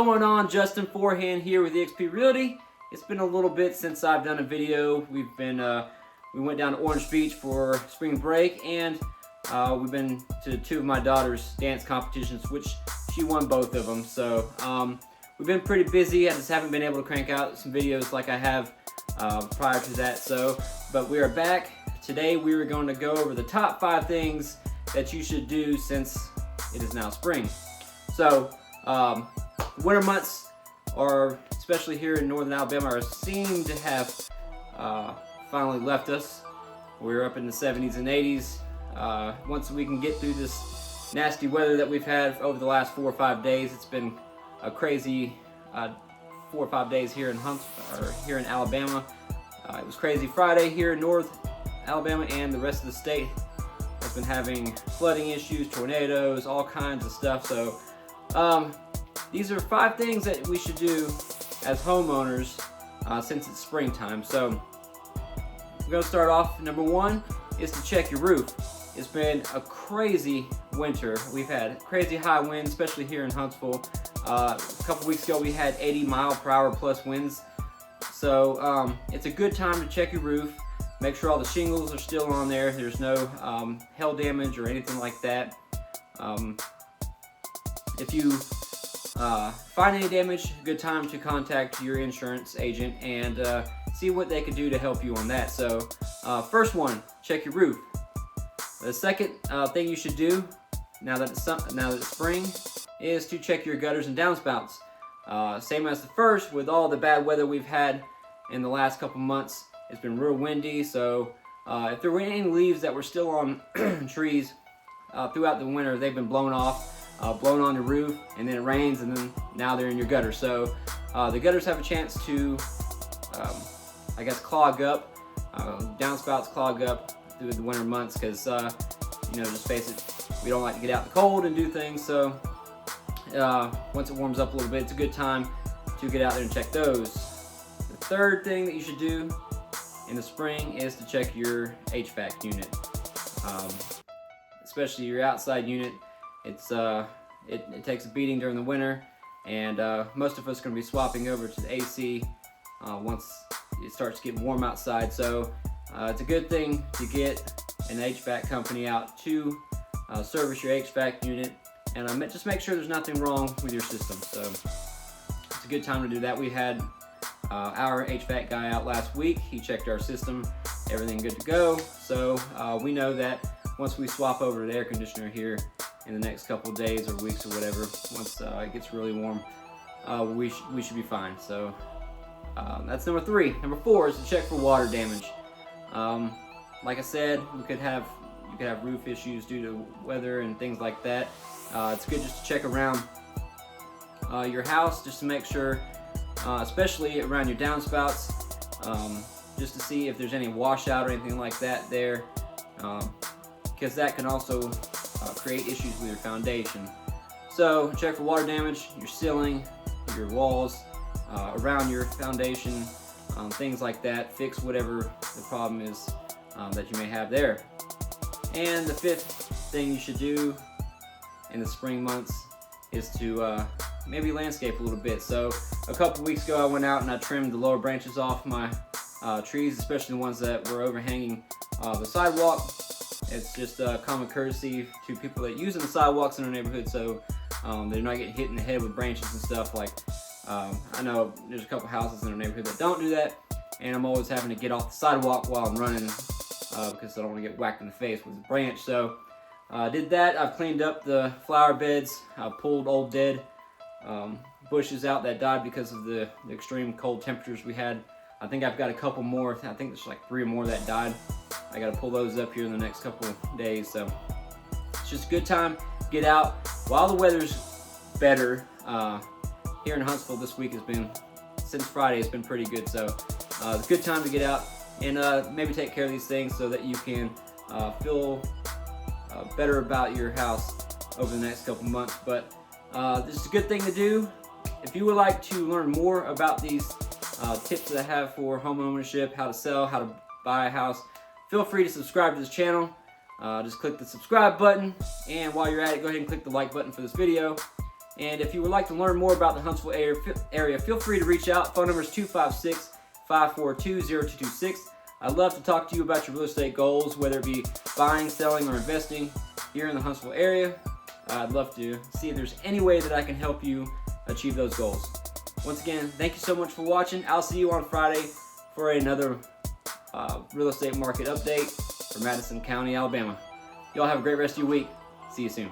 What's going on? Justin Forehand here with eXp Realty. It's been a little bit since I've done a video. We went down to Orange Beach for spring break, and we've been to two of my daughter's dance competitions, which she won both of them. So we've been pretty busy. I just haven't been able to crank out some videos like I have prior to that. But we are back. Today we are going to go over the top 5 things that you should do since it is now spring. So winter months, are, especially here in northern Alabama, seem to have finally left us. We're up in the 70s and 80s. Once we can get through this nasty weather that we've had over the last 4 or 5 days, it's been a crazy 4 or 5 days here in Huntsville, or here in Alabama. It was crazy Friday here in North Alabama, and the rest of the state has been having flooding issues, tornadoes, all kinds of stuff. So these are 5 things that we should do as homeowners since it's springtime. So we're going to start off. Number 1 is to check your roof. It's been a crazy winter. We've had crazy high winds, especially here in Huntsville. A couple weeks ago we had 80-mile-per-hour plus winds. So it's a good time to check your roof. Make sure all the shingles are still on there. There's no hail damage or anything like that. If you find any damage, good time to contact your insurance agent and see what they could do to help you on that. So first one, check your roof. The second thing you should do now that it's spring is to check your gutters and downspouts. Same as the first, with all the bad weather we've had in the last couple months, it's been real windy. So if there were any leaves that were still on trees throughout the winter, they've been blown off. Blown on the roof, and then it rains, and then now they're in your gutter. So the gutters have a chance to, I guess, clog up. Downspouts clog up through the winter months because, just face it, we don't like to get out in the cold and do things. So once it warms up a little bit, it's a good time to get out there and check those. The third thing that you should do in the spring is to check your HVAC unit, especially your outside unit. It takes a beating during the winter, and most of us are going to be swapping over to the AC once it starts getting warm outside. So it's a good thing to get an HVAC company out to service your HVAC unit, and just make sure there's nothing wrong with your system. So it's a good time to do that. We had our HVAC guy out last week. He checked our system, everything good to go. So we know that once we swap over to the air conditioner here in the next couple of days or weeks or whatever, once it gets really warm, we should be fine. So that's number 3. Number 4 is to check for water damage. Like I said, you could have roof issues due to weather and things like that. It's good just to check around your house just to make sure, especially around your downspouts, just to see if there's any washout or anything like that there, because that can also create issues with your foundation. So check for water damage, your ceiling, your walls, around your foundation, things like that. Fix whatever the problem is that you may have there. And the 5th thing you should do in the spring months is to maybe landscape a little bit. So a couple weeks ago I went out and I trimmed the lower branches off my trees, especially the ones that were overhanging the sidewalk. It's just a common courtesy to people that use the sidewalks in our neighborhood, so they're not getting hit in the head with branches and stuff. Like I know there's a couple houses in our neighborhood that don't do that, and I'm always having to get off the sidewalk while I'm running because I don't want to get whacked in the face with a branch. So I did that. I've cleaned up the flower beds. I pulled old dead bushes out that died because of the extreme cold temperatures we had. I think I've got a couple more. I think there's like 3 or more that died. I got to pull those up here in the next couple of days. So it's just a good time to get out while the weather's better. Here in Huntsville this week has been, since Friday, it's been pretty good. So it's a good time to get out and maybe take care of these things so that you can feel better about your house over the next couple months. But this is a good thing to do. If you would like to learn more about these tips that I have for home ownership, how to sell, how to buy a house, feel free to subscribe to this channel. Just click the subscribe button, and while you're at it, go ahead and click the like button for this video. And if you would like to learn more about the Huntsville area, feel free to reach out. Phone number is 256-542-0226. I'd love to talk to you about your real estate goals, whether it be buying, selling, or investing here in the Huntsville area. I'd love to see if there's any way that I can help you achieve those goals. Once again, thank you so much for watching. I'll see you on Friday for another real estate market update for Madison County, Alabama. Y'all have a great rest of your week. See you soon.